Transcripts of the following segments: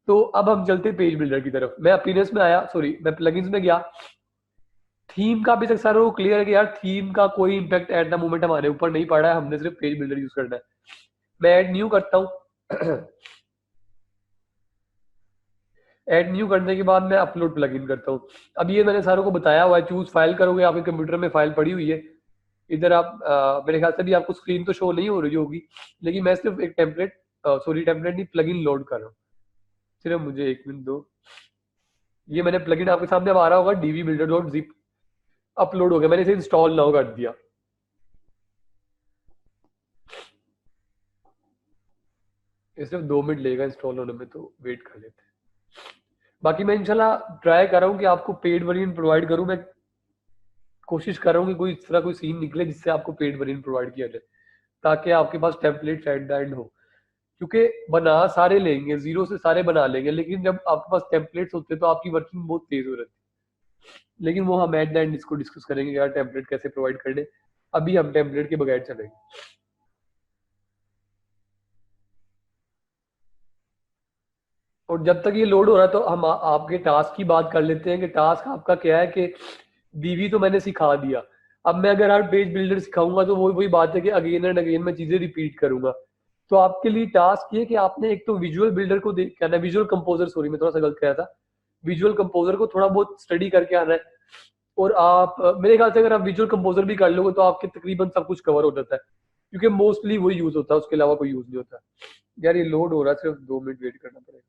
तो अब हम चलते पेज बिल्डर की तरफ। मैं अपीयरेंस में आया, सॉरी मैं प्लगइन्स में गया। थीम का भी सारा वो क्लियर है कि यार थीम का कोई इम्पैक्ट एट द मोमेंट हमारे ऊपर नहीं पड़ा है, हमने सिर्फ पेज बिल्डर यूज करना है। मैं ऐड न्यू करता हूँ। ऐड न्यू करने के बाद मैं अपलोड प्लगइन करता हूँ। अब ये मैंने सारों को बताया हुआ है, चूज फाइल करोगे, आपके कंप्यूटर में फाइल पड़ी हुई है। इधर आप मेरे ख्याल से भी आपको स्क्रीन तो शो नहीं हो रही होगी, लेकिन मैं सिर्फ एक टेम्पलेट, सॉरी टेम्पलेट नहीं, प्लगइन लोड कर रहा हूँ। सिर्फ मुझे एक मिनट दो। ये मैंने प्लगइन आपके सामने अब आ रहा होगा, DV builder dot zip upload हो गया, मैंने इसे इंस्टॉल नाउ कर दिया। ये सिर्फ 2 मिनट लेगा इंस्टॉल होने में, तो वेट कर लेते हैं। बाकी मैं इंशाल्लाह ट्राई कर रहा हूँ कि आपको पेड वर्जन प्रोवाइड करूँ। मैं कोशिश कर रहा हूँ कि कोई इस तरह कोई सीन निकले जिससे आपको पेड वर्जन प्रोवाइड किया जाए, ताकि आपके पास टेम्पलेट एट द एंड हो। क्योंकि बना सारे लेंगे, जीरो से सारे बना लेंगे, लेकिन जब आपके पास टेम्पलेट्स होते हैं तो आपकी वर्किंग बहुत तेज हो जाती है। लेकिन वो हम एट द एंड इसको डिस्कस करेंगे यार, टेम्पलेट कैसे प्रोवाइड करने। अभी हम टेम्पलेट के बगैर चलेंगे। और जब तक ये लोड हो रहा है तो हम आपके टास्क की बात कर लेते हैं कि टास्क आपका क्या है। कि डीवी तो मैंने सिखा दिया। अब मैं अगर हर पेज बिल्डर सिखाऊंगा तो वही वही बात है कि अगेन एंड अगेन मैं चीजें रिपीट करूंगा। तो आपके लिए टास्क ये कि आपने एक तो विजुअल बिल्डर को देख आना है, विजुअल कंपोजर, सॉरी मैं थोड़ा सा गलत कहा था। विजुअल कंपोजर को थोड़ा बहुत स्टडी करके आना है। और आप मेरे ख्याल से अगर आप विजुअल कंपोजर भी कर लोगे तो आपके तकरीबन सब कुछ कवर हो जाता है, क्योंकि मोस्टली वही यूज होता है, उसके अलावा कोई यूज नहीं होता। यार ये लोड हो रहा है, सिर्फ 2 मिनट वेट करना पड़ेगा।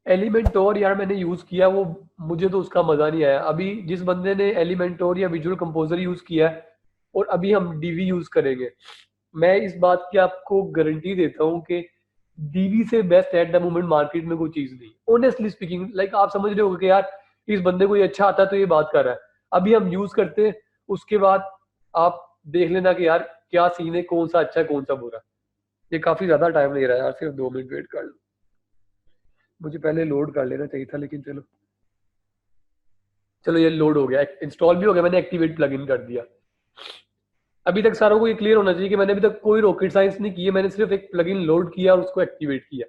एलिमेंटोर यार मैंने यूज किया, वो मुझे तो उसका मजा नहीं आया। अभी जिस बंदे ने एलिमेंटोर या विजुअल कंपोजर यूज किया है, और अभी हम डीवी यूज करेंगे, मैं इस बात की आपको गारंटी देता हूँ कि डीवी से best at the moment market में कोई चीज नहीं। ऑनेस्टली स्पीकिंग, लाइक आप समझ रहे हो कि यार इस बंदे को ये अच्छा आता है तो ये बात कर रहा है। अभी हम यूज करते हैं, उसके बाद आप देख लेना कि यार क्या सीन है, कौन सा अच्छा है कौन सा बुरा है। ये काफी ज्यादा टाइम ले रहा है यार, सिर्फ 2 मिनट वेट कर लो। मुझे पहले लोड कर लेना चाहिए था, लेकिन चलो। चलो ये लोड हो गया, इंस्टॉल भी हो गया, मैंने एक्टिवेट प्लगइन कर दिया। अभी तक सारों को ये क्लियर होना चाहिए कि मैंने अभी तक कोई रॉकेट साइंस नहीं की है, मैंने सिर्फ एक प्लगइन लोड किया और उसको एक्टिवेट किया।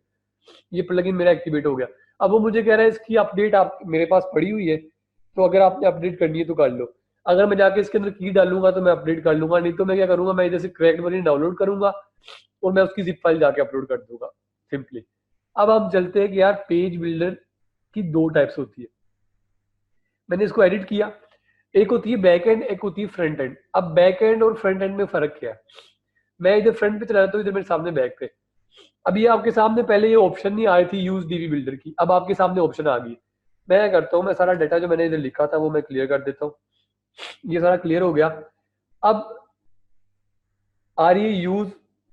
ये प्लगइन मेरा एक्टिवेट हो गया। अब वो मुझे कह रहा है इसकी अपडेट आप मेरे पास पड़ी हुई है, तो अगर आपने अपडेट करनी है तो कर लो। अगर मैं जाके इसके अंदर की डालूंगा तो मैं अपडेट कर लूंगा, नहीं तो मैं क्या करूंगा, मैं इधर से क्रैक्ड वर्जन डाउनलोड करूंगा और मैं उसकी जिप फाइल जाके अपलोड कर दूंगा सिंपली। अब हम चलते हैं कि यार पेज बिल्डर की दो टाइप्स होती है। मैंने इसको एडिट किया। एक होती है बैक एंड, एक होती है फ्रंट एंड। अब बैक एंड और फ्रंट एंड में फर्क क्या है? मैं इधर फ्रंट पे चला जाता हूँ, इधर मेरे सामने बैक पे। अब ये आपके सामने पहले ये ऑप्शन नहीं आई थी यूज डीवी बिल्डर की, अब आपके सामने ऑप्शन आ गई। मैं क्या करता हूँ, मैं सारा डाटा जो मैंने इधर लिखा था वो मैं क्लियर कर देता हूँ। ये सारा क्लियर हो गया। अब आ रही है यूज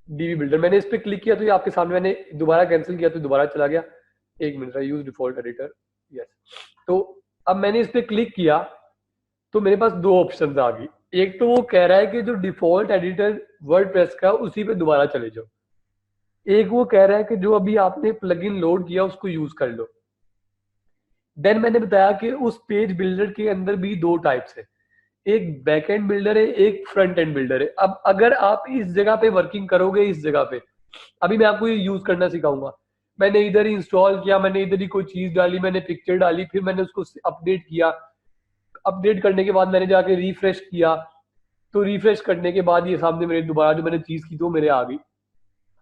डीवी बिल्डर, मैंने इस पर क्लिक किया तो ये आपके सामने, मैंने दोबारा कैंसिल किया तो दोबारा चला गया। एक minute, use default editor, yes. तो अब मैंने इस पर क्लिक किया तो मेरे पास दो ऑप्शंस आ गई। एक तो वो कह रहा है कि जो डिफॉल्ट एडिटर वर्डप्रेस का उसी पे दोबारा चले जाओ। एक वो कह रहा है कि जो अभी आपने प्लगइन लोड किया उसको यूज कर लो। देन मैंने बताया कि उस पेज बिल्डर के अंदर भी दो टाइप्स है, एक बैक एंड बिल्डर है, एक फ्रंट एंड बिल्डर है। अब अगर आप इस जगह पे वर्किंग करोगे, इस जगह पे अभी मैं आपको ये यूज करना सिखाऊंगा। मैंने इधर ही इंस्टॉल किया, मैंने इधर ही कोई चीज डाली, मैंने पिक्चर डाली, फिर मैंने उसको अपडेट किया। अपडेट करने के बाद मैंने जाके रिफ्रेश किया, तो रिफ्रेश करने के बाद ये सामने मेरे दोबारा जो मैंने चीज की तो मेरे आ गई।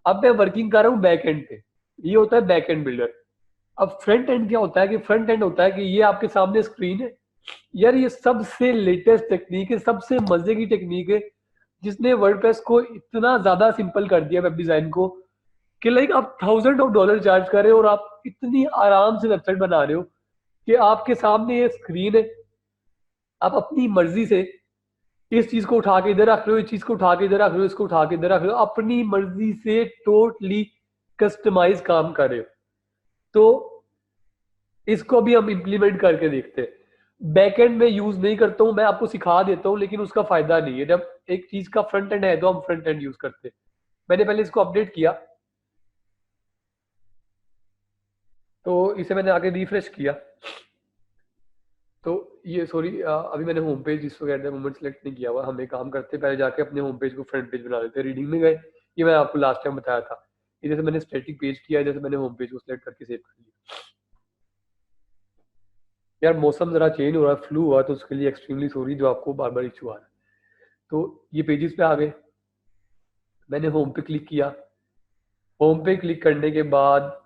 अब मैं वर्किंग कर रहा हूँ बैक एंड पे। ये होता है बैक एंड बिल्डर। अब फ्रंट एंड क्या होता है कि फ्रंट एंड होता है कि ये आपके सामने स्क्रीन है। यार ये सबसे लेटेस्ट टेक्निक है, सबसे मजे की टेक्निक है, जिसने वर्डप्रेस को इतना ज्यादा सिंपल कर दिया वेब डिजाइन को, कि लाइक आप $1000 चार्ज कर रहे हो और आप इतनी आराम से वेबसाइट बना रहे हो कि आपके सामने ये स्क्रीन है। आप अपनी मर्जी से इस चीज को उठा के इधर रख रहे हो, इस चीज को उठा के इधर रख रहे हो, इसको उठा के इधर रख रहे हो, अपनी मर्जी से टोटली कस्टमाइज काम कर रहे हो। तो इसको भी हम इम्प्लीमेंट करके देखते हैं। बैकएंड में यूज नहीं करता हूं, मैं आपको सिखा देता हूं, लेकिन उसका फायदा नहीं है। जब एक चीज का फ्रंट एंड है तो हम फ्रंट एंड यूज करते हैं। मैंने पहले इसको अपडेट किया, तो इसे मैंने आगे रिफ्रेश किया। तो ये सॉरी अभी मैंने होम पेज इस वक्त एट द मोमेंट सेलेक्ट नहीं किया हुआ। हम एक काम करते हैं, पहले जाके अपने होम पेज को फ्रंट पेज बना देते हैं। रीडिंग में गए, ये मैं आपको लास्ट टाइम बताया था। ये जैसे मैंने स्टैटिक पेज किया, जैसे मैंने होम पेज को सिलेक्ट करके सेव कर लिया। यार मौसम जरा चेंज हो रहा है, फ्लू हुआ, तो उसके लिए एक्सट्रीमली सॉरी जो आपको बार बार इशू आ रहा है। तो ये पेजेस पे आ गए, मैंने होम पे क्लिक किया। होम पे क्लिक करने के बाद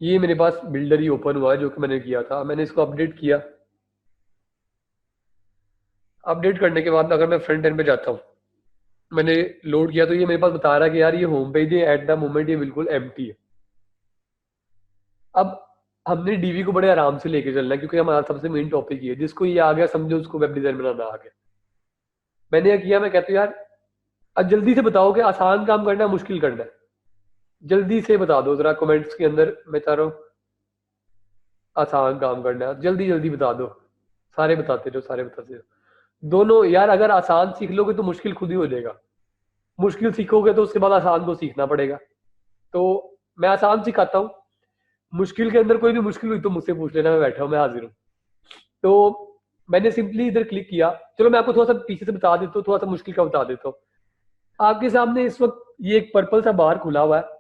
ये मेरे पास बिल्डर ही ओपन हुआ है जो कि मैंने किया था। मैंने इसको अपडेट किया। अपडेट करने के बाद अगर मैं फ्रंट एंड पे जाता हूँ, मैंने लोड किया तो ये मेरे पास बता रहा है कि यार ये होम पेज है, एट द मोमेंट ये बिल्कुल एम्प्टी है। अब हमने डीवी को बड़े आराम से लेके चलना है, क्योंकि हमारा सबसे मेन टॉपिक ये है। जिसको ये आ गया समझो उसको वेब डिजाइन बनाना आ गया। मैंने ये किया, मैं कहता हूँ यार अब जल्दी से बताओ कि आसान काम करना है मुश्किल करना है, जल्दी से बता दो जरा कमेंट्स के अंदर। मैं चाह रहा हूँ आसान काम करना है, जल्दी जल्दी बता दो। सारे बताते रहो, सारे बताते रहो। दोनों यार, अगर आसान सीख लोगे तो मुश्किल खुद ही हो जाएगा। मुश्किल सीखोगे तो उसके बाद आसान को सीखना पड़ेगा। तो मैं आसान सिखाता हूँ, मुश्किल के अंदर कोई भी मुश्किल हुई तो मुझसे पूछ लेना, मैं बैठा हूँ, मैं हाजिर हूँ। तो मैंने सिंपली इधर क्लिक किया। चलो मैं आपको थोड़ा सा पीछे से बता देता हूँ, थोड़ा सा मुश्किल का बता देता हूँ। आपके सामने इस वक्त ये एक पर्पल सा बार खुला हुआ है।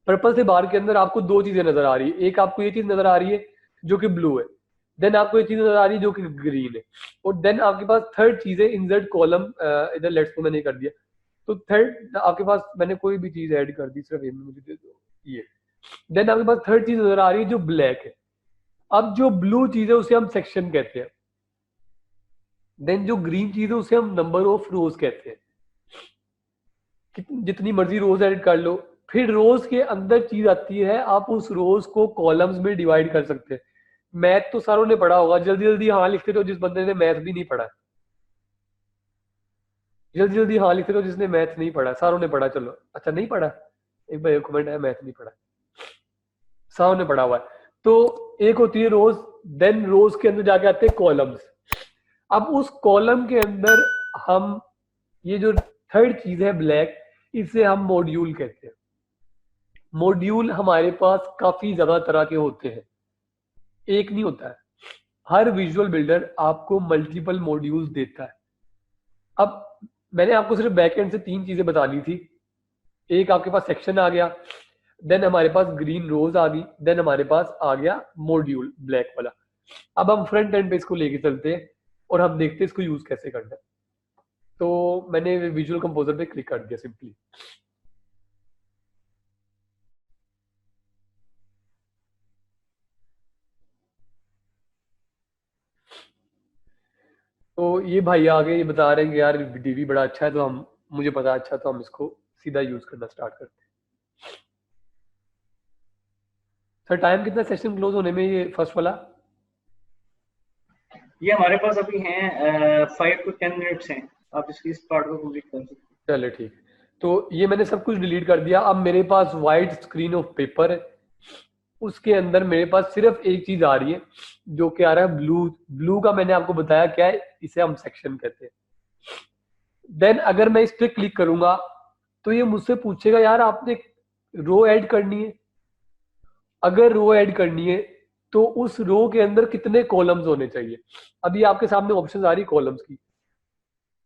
पर्पल से बार के अंदर आपको दो चीजें नजर आ रही है। एक आपको ये चीज नजर आ रही है जो कि ब्लू है, देन आपको ये चीज नजर आ रही है जो कि ग्रीन है, और देन आपके पास थर्ड चीज है इंसर्ट कॉलम। इधर लेट्स को मैंने कर दिया। तो थर्ड आपके पास मैंने कोई भी चीज ऐड कर दी, सिर्फ मुझे दे दो ये। देन आपके पास थर्ड चीज नजर आ रही है जो ब्लैक है। अब जो ब्लू चीज है उसे हम सेक्शन कहते हैं। देन जो ग्रीन चीज है उसे हम नंबर ऑफ रोज कहते हैं। जितनी मर्जी रोज ऐड कर लो। फिर रोज के अंदर चीज आती है, आप उस रोज को कॉलम्स में डिवाइड कर सकते हैं। मैथ तो सारों ने पढ़ा होगा, जल्दी जल्दी हाँ लिखते तो जिस बंदे ने मैथ भी नहीं पढ़ा है। जल्दी जल्दी हाँ लिखते तो जिसने मैथ नहीं पढ़ा, सारों ने पढ़ा। चलो अच्छा नहीं पढ़ा, एक भाई कमेंट है मैथ नहीं पढ़ा, सारों ने पढ़ा हुआ है। तो एक होती है रोज, देन रोज के अंदर जाके आते हैं कॉलम्स। अब उस कॉलम के अंदर हम ये जो थर्ड चीज है ब्लैक, इसे हम मॉड्यूल कहते हैं। मॉड्यूल हमारे पास काफी ज्यादा तरह के होते हैं, एक नहीं होता है। हर विजुअल बिल्डर आपको मल्टीपल मॉड्यूल्स देता है। अब मैंने आपको सिर्फ बैकएंड से तीन चीजें बतानी थी। एक आपके पास सेक्शन आ गया, देन हमारे पास ग्रीन रोज आ गई, देन हमारे पास आ गया मॉड्यूल ब्लैक वाला। अब हम फ्रंट एंड पे इसको लेके चलते हैं और हम देखते हैं इसको यूज कैसे करना है। तो मैंने विजुअल कंपोजर पे क्लिक कर दिया सिंपली। तो ये भाई आगे ये बता रहे हैं कि यार डीवी बड़ा अच्छा है, तो हम मुझे पता अच्छा, तो हम इसको सीधा यूज करना स्टार्ट करते हैं। सर टाइम कितना सेशन क्लोज होने में ये फर्स्ट वाला? ये हमारे पास अभी हैं 5 to 10 मिनट्स हैं। आप इसकी इस पार्ट को कंप्लीट कर सकते हैं। चले ठीक। तो ये मैंने सब कुछ डिलीट कर दिया। अब मेरे पास वाइट स्क्रीन ऑफ पेपर है, उसके अंदर मेरे पास सिर्फ एक चीज आ रही है जो कि आ रहा है ब्लू। ब्लू का मैंने आपको बताया क्या है, इसे हम सेक्शन कहते हैं। देन अगर मैं इस पे क्लिक करूंगा तो ये मुझसे पूछेगा यार आपने रो ऐड करनी है। अगर रो ऐड करनी है तो उस रो के अंदर कितने कॉलम्स होने चाहिए। अभी आपके सामने ऑप्शन आ रही कॉलम्स की,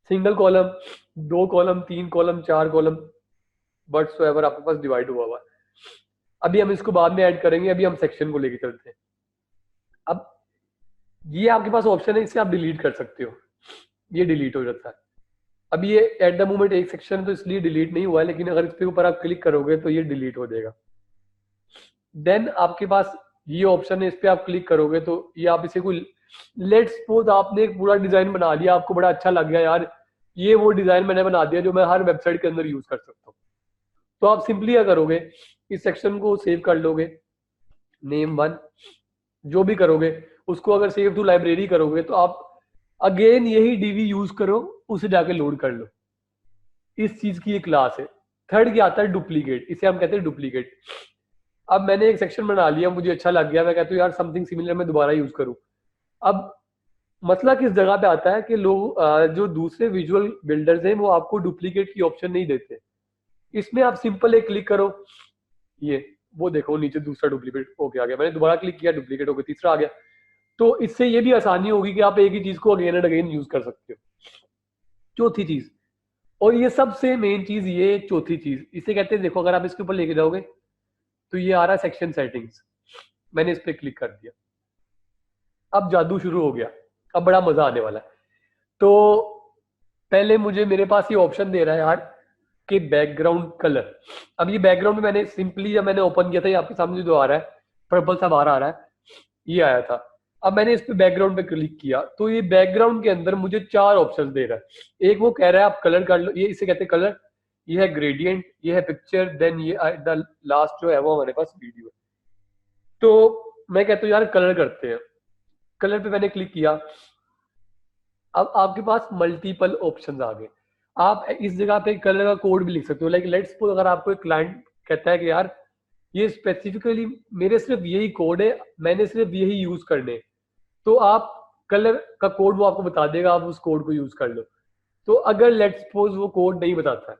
सिंगल कॉलम, दो कॉलम, तीन कॉलम, चार कॉलम, व्हाटसोएवर आपके पास डिवाइड हुआ है। अभी हम इसको बाद में ऐड करेंगे, अभी हम सेक्शन को लेके चलते हैं। अब ये आपके पास ऑप्शन है, इसे आप डिलीट कर सकते हो, ये डिलीट हो जाता है। अब ये एट द मोमेंट एक सेक्शन तो इसलिए डिलीट नहीं हुआ है, लेकिन अगर इसके ऊपर आप क्लिक करोगे तो ये डिलीट हो जाएगा। देन आपके पास ये ऑप्शन है, इस पे आप क्लिक करोगे तो ये आप इसे कोई, लेट्स सपोज आपने एक पूरा डिजाइन बना लिया, आपको बड़ा अच्छा लग गया यार ये वो डिजाइन मैंने बना दिया जो मैं हर वेबसाइट के अंदर यूज कर सकता हूँ। तो आप सिंपली क्या करोगे, इस सेक्शन को सेव कर लोगे, नेम वन, जो भी करोगे उसको अगर सेव टू लाइब्रेरी करोगे तो आप अगेन यही डीवी यूज करो, उसे जाके लोड कर लो। इस चीज की एक क्लास है। थर्ड क्या आता है, डुप्लीकेट, इसे हम कहते हैं डुप्लीकेट। अब मैंने एक सेक्शन बना लिया, मुझे अच्छा लग गया, मैं कहता हूँ यार समथिंग सिमिलर मैं दोबारा यूज करूँ। अब मसला किस जगह पे आता है कि लोग जो दूसरे विजुअल बिल्डर्स हैं वो आपको डुप्लीकेट की ऑप्शन नहीं देते। इसमें आप सिंपल एक क्लिक करो, ये वो देखो नीचे दूसरा डुप्लीकेट होके आ गया, मैंने दोबारा क्लिक किया, डुप्लीकेट होकर तीसरा आ गया। तो इससे ये भी आसानी होगी कि आप एक ही चीज को अगेन एंड अगेन यूज कर सकते हो। चौथी चीज, और ये सबसे मेन चीज, ये चौथी चीज इसे कहते हैं, देखो अगर आप इसके ऊपर लेके जाओगे तो ये आ रहा है सेक्शन सेटिंग्स, मैंने इस पर क्लिक कर दिया, अब जादू शुरू हो गया, अब बड़ा मजा आने वाला है। तो पहले मुझे मेरे पास ये ऑप्शन दे रहा है यार कि बैकग्राउंड कलर। अब ये बैकग्राउंड में मैंने सिंपली, जब मैंने ओपन किया था, ये आपके सामने जो आ रहा है पर्पल सा बाहर आ रहा है, ये आया था। अब मैंने इस पे बैकग्राउंड पे क्लिक किया तो ये बैकग्राउंड के अंदर मुझे 4 ऑप्शन दे रहा है। एक वो कह रहा है आप कलर कर लो, ये इसे कहते हैं कलर, ये है ग्रेडियंट, ये है पिक्चर, देन ये द लास्ट जो है वो हमारे पास वीडियो है। तो मैं कहता हूँ यार कलर करते हैं, कलर पे मैंने क्लिक किया। अब आपके पास मल्टीपल ऑप्शंस आ गए, आप इस जगह पे कलर का कोड भी लिख सकते हो। लाइक लेट्स सपोज अगर आपको एक क्लाइंट कहता है कि यार ये स्पेसिफिकली मेरे सिर्फ यही कोड है, मैंने सिर्फ यही यूज करने हैं, तो आप कलर का कोड वो आपको बता देगा, आप उस कोड को यूज कर लो। तो अगर लेट्स सपोज वो कोड नहीं बताता है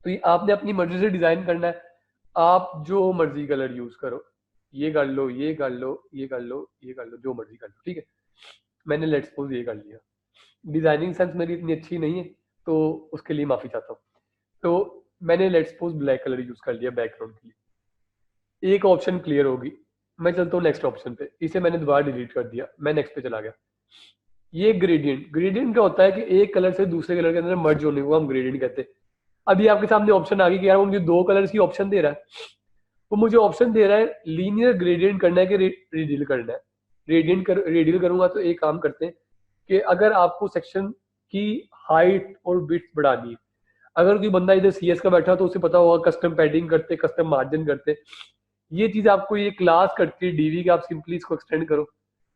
तो ये आपने अपनी मर्जी से डिजाइन करना है, आप जो मर्जी कलर यूज करो, ये कर लो, ये कर लो, ये कर लो, ये कर लो, जो मर्जी कर लो, ठीक है। मैंने लेट्स सपोज ये कर लिया, डिजाइनिंग सेंस मेरी इतनी अच्छी नहीं है तो उसके लिए माफी चाहता हूँ। तो मैंने let's suppose black colour use कर लिया बैकग्राउंड के लिए, एक ऑप्शन क्लियर होगी। मैं चलता हूँ नेक्स्ट ऑप्शन पे, इसे मैंने दोबारा डिलीट कर दिया, मैं नेक्स्ट पे चला गया। ये ग्रेडियंट, ग्रेडियंट क्या होता है कि एक कलर से दूसरे कलर के अंदर मर्ज होने को हम ग्रेडियंट कहते हैं। अभी आपके सामने ऑप्शन आ गई कि यार वो मुझे 2 कलर्स की ऑप्शन दे रहा है, वो मुझे ऑप्शन दे रहा है लीनियर ग्रेडियंट करना है कि रेडियल करना है। रेडियल करूंगा तो एक काम करते हैं कि अगर आपको सेक्शन की हाइट और विड्थ बढ़ानी है, अगर कोई बंदा इधर सीएस का बैठा तो उसे पता होगा कस्टम पैडिंग करते, कस्टम मार्जिन करते, ये चीज आपको ये क्लास करती है डीवी की, आप सिंपली इसको एक्सटेंड करो,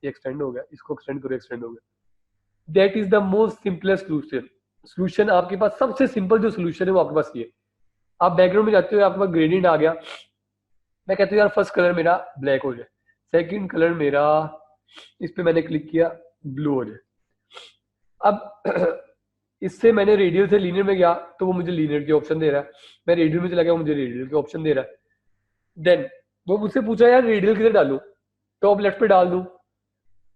ये एक्सटेंड हो गया, इसको एक्सटेंड करो, एक्सटेंड हो गया। That is the most simplest solution. Solution आपके पास सबसे सिंपल जो सोल्यूशन है वो आपके पास ये। आप बैकग्राउंड में जाते हो, आपके पास ग्रेडियंट आ गया, मैं कहता हूँ यार फर्स्ट कलर मेरा ब्लैक हो जाए, सेकंड कलर मेरा, इस पे मैंने क्लिक किया, ब्लू हो जाए। अब इससे मैंने रेडियल से लीनियर में गया तो वो मुझे लीनियर के ऑप्शन दे रहा है, मैं रेडियल में चला गया, वो मुझे रेडियल के ऑप्शन दे रहा है। देन वो मुझसे पूछा यार रेडियल किधर डालूं, टॉप लेफ्ट पे डाल दूं,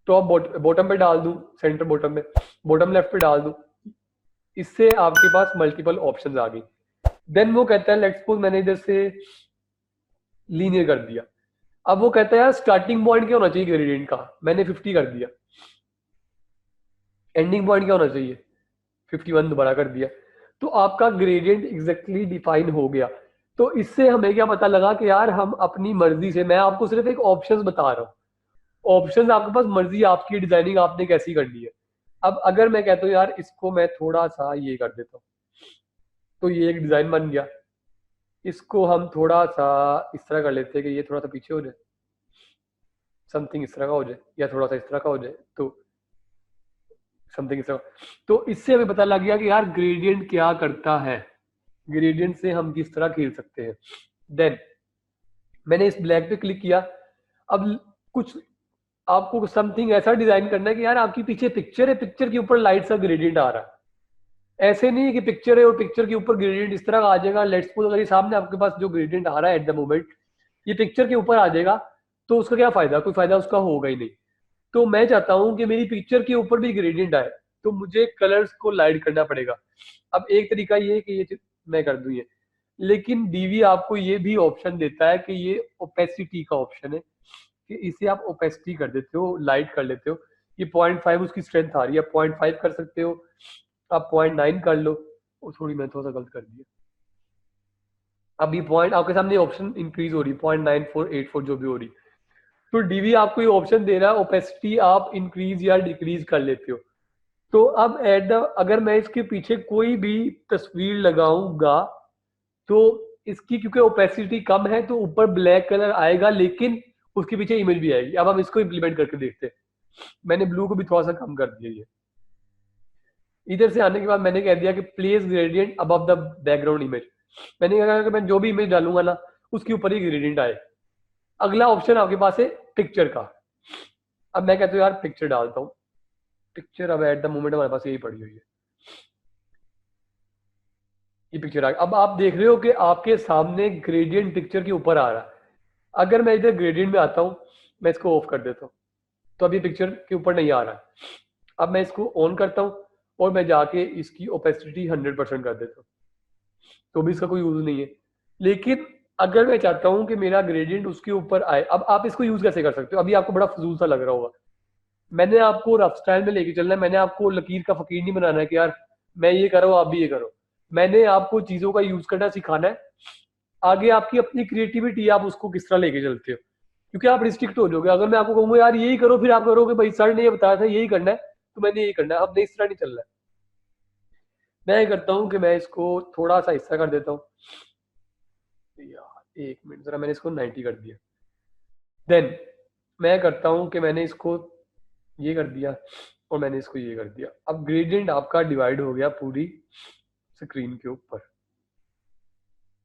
टॉप बॉटम पे डाल दूं, सेंटर बॉटम पे, बॉटम लेफ्ट पे डाल दूं। इससे आपके पास मल्टीपल ऑप्शंस आ गई। देन वो कहता है लेट्स सपोज मैंने इधर से लीनियर कर दिया, अब वो कहता है यार स्टार्टिंग पॉइंट क्या होना चाहिए ग्रेडियंट का, मैंने 50 कर दिया, एंडिंग पॉइंट क्या होना चाहिए 51 दोबारा कर दिया। तो आपका ग्रेडियंट एग्जैक्टली डिफाइन हो गया। तो इससे हमें क्या पता लगा कि यार हम अपनी मर्जी से, मैं आपको सिर्फ एक ऑप्शंस बता रहा हूँ, ऑप्शंस आपके पास, मर्जी आपकी, डिजाइनिंग आपने कैसी करनी है। अब अगर मैं कहता हूँ यार इसको मैं थोड़ा सा ये कर देता हूँ, तो ये एक डिजाइन बन गया। इसको हम थोड़ा सा इस तरह कर लेते हैं कि ये थोड़ा सा पीछे हो जाए, समथिंग इस तरह का हो जाए, या थोड़ा सा इस तरह का हो जाए, तो समथिंग इस तरह। तो इससे हमें पता लग गया कि यार ग्रेडियंट क्या करता है, ग्रेडियंट से हम किस तरह खेल सकते हैं। देन मैंने इस ब्लैक पे क्लिक किया। अब कुछ आपको समथिंग ऐसा डिजाइन करना है कि यार आपकी पीछे पिक्चर है, पिक्चर के ऊपर लाइट सा ग्रेडियंट आ रहा है। ऐसे नहीं है कि पिक्चर है और पिक्चर के ऊपर ग्रेडियंट इस तरह का आ जाएगा। लेट्स सपोज अगर ये सामने आपके पास जो ग्रेडियंट आ रहा है एट द मोमेंट ये पिक्चर के ऊपर आ जाएगा, तो उसका क्या फायदा, कोई फायदा उसका होगा ही नहीं। तो मैं चाहता हूं कि मेरी पिक्चर के ऊपर भी ग्रेडियंट आए, तो मुझे कलर्स को लाइट करना पड़ेगा। अब एक तरीका ये है कि ये मैं कर दूं ये, लेकिन डीवी आपको ये भी ऑप्शन देता है कि ये ओपेसिटी का ऑप्शन है कि इसे आप ओपेसिटी कर देते हो, लाइट कर लेते हो। ये 0.5 उसकी स्ट्रेंथ आ रही है, 0.5 कर सकते हो, आप 0.9 कर लो। वो थोड़ी मैं थोड़ा सा गलत कर दिया, अब ये पॉइंट आपके सामने ऑप्शन इंक्रीज हो रही है 0.9484 जो भी हो रही। तो डीवी आपको ये ऑप्शन दे रहा है ओपेसिटी आप इंक्रीज या डिक्रीज कर लेते हो। तो अब एट द अगर मैं इसके पीछे कोई भी तस्वीर लगाऊंगा तो इसकी क्योंकि ओपेसिटी कम है तो ऊपर ब्लैक कलर आएगा, लेकिन उसके पीछे इमेज भी आएगी। अब हम इसको इम्प्लीमेंट करके देखते हैं। मैंने ब्लू को भी थोड़ा सा कम कर दिया। ये इधर से आने के बाद मैंने कह दिया कि place gradient above the background image. मैंने कहा कि मैं जो भी इमेज डालूंगा ना उसके ऊपर ही ग्रेडियंट आए। अगला ऑप्शन आपके पास है पिक्चर का। अब मैं कहता हूँ यार पिक्चर डालता हूँ, पिक्चर अब एट द मोमेंट हमारे पास यही पड़ी हुई है, ये पिक्चर आ गया। अब आप देख रहे हो कि आपके सामने ग्रेडियंट पिक्चर के ऊपर आ रहा है। अगर मैं इधर ग्रेडियंट में आता हूँ, मैं इसको ऑफ कर देता हूँ, तो अभी पिक्चर के ऊपर नहीं आ रहा है। अब मैं इसको ऑन करता हूँ और मैं जाके इसकी ओपेसिटी 100% कर देता हूँ, तो भी इसका कोई यूज नहीं है। लेकिन अगर मैं चाहता हूँ कि मेरा ग्रेडियंट उसके ऊपर आए, अब आप इसको यूज कैसे कर सकते हो? अभी आपको बड़ा फजूल सा लग रहा होगा, मैंने आपको रफ स्टाइल में लेके चलना है, मैंने आपको लकीर का फकीर नहीं बनाना है कि यार मैं ये करो आप भी ये करो। मैंने आपको चीजों का यूज करना सिखाना है, आगे आपकी अपनी क्रिएटिविटी, आप उसको किस तरह लेके चलते हो, क्योंकि आप रिस्ट्रिक्ट हो जाओगे। अगर मैं आपको कहूंगा यार यही करो, फिर आप करोगे भाई सर ने ये बताया था यही करना है तो मैंने यही करना है, अब नहीं, इस तरह नहीं चल रहा है। मैं ये करता हूँ कि मैं इसको थोड़ा सा हिस्सा कर देता हूँ, यार 1 मिनट, जरा मैंने इसको 90 कर दिया। देन मैं करता हूँ कि मैंने इसको ये कर दिया और मैंने इसको ये कर दिया। अब ग्रेडियंट आपका डिवाइड हो गया पूरी स्क्रीन के ऊपर।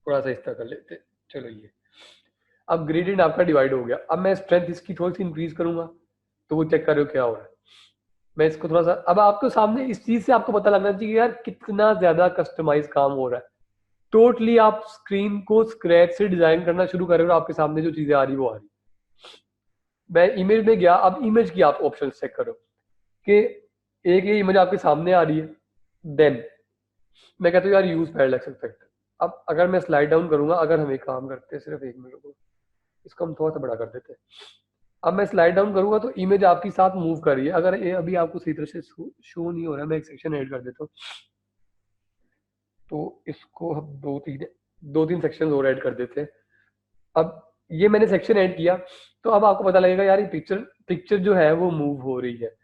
थोड़ा सा हिस्सा कर लेते हैं, चलो ये। अब ग्रेडियंट आपका डिवाइड हो गया। अब मैं स्ट्रेंथ इसकी थोड़ी सी इंक्रीज करूंगा, तो वो चेक करो क्या हो रहा है। मैं इसको थोड़ा सा, अब आपको सामने इस चीज से आपको पता लगना चाहिए यार कितना ज्यादा कस्टमाइज काम हो रहा है। टोटली आप स्क्रीन को स्क्रैच से डिजाइन करना शुरू करेंगे और आपके सामने जो चीजें आ रही वो आ रही। मैं इमेज में गया, अब इमेज की आप ऑप्शन चेक करो कि एक ये इमेज आपके सामने आ रही है। देन मैं कहता हूँ यार यूज पैरेलैक्स इफेक्ट। अब अगर मैं स्लाइड डाउन करूंगा, अगर हम एक काम करते हैं, सिर्फ 1 मिनट को इसको हम थोड़ा सा बड़ा कर देते हैं। अब मैं स्लाइड डाउन करूंगा तो इमेज आपके साथ मूव कर रही है। अगर ये अभी आपको सही तरह से शो नहीं हो रहा है, मैं एक सेक्शन ऐड कर देता हूँ, तो इसको हम दो तीन सेक्शन और ऐड कर देते हैं। अब ये मैंने सेक्शन ऐड किया, तो अब आपको पता लगेगा यार ये पिक्चर जो है वो मूव हो रही है।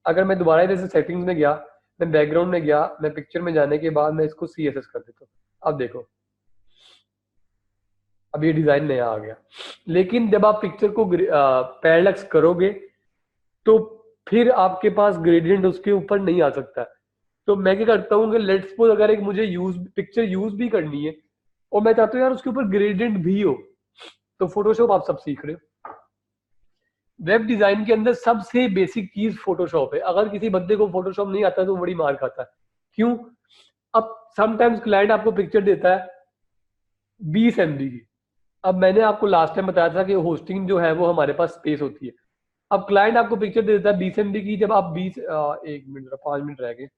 अगर मैं दोबारा इधर से सेटिंग्स में गया, मैं बैकग्राउंड में गया, मैं पिक्चर में जाने के बाद मैं इसको CSS कर देता हूँ। अब देखो, अब ये डिजाइन नया आ गया। लेकिन जब आप पिक्चर को पैरेलैक्स करोगे तो फिर आपके पास ग्रेडियंट उसके ऊपर नहीं आ सकता। तो मैं क्या करता हूँ कि लेट्स सपोज अगर एक मुझे पिक्चर यूज भी करनी है और मैं चाहता हूँ यार उसके ऊपर ग्रेडियंट भी हो, तो फोटोशॉप आप सब सीख रहे हो। वेब डिजाइन के अंदर सबसे बेसिक चीज फोटोशॉप है। अगर किसी बंदे को फोटोशॉप नहीं आता तो बड़ी मार खाता है। क्यों? अब समटाइम्स क्लाइंट आपको पिक्चर देता है 20 MB की। अब मैंने आपको लास्ट टाइम बताया था कि होस्टिंग जो है वो हमारे पास स्पेस होती है। अब क्लाइंट आपको पिक्चर दे देता है 20 MB की, जब आप 1 मिनट 5 मिनट रह गए,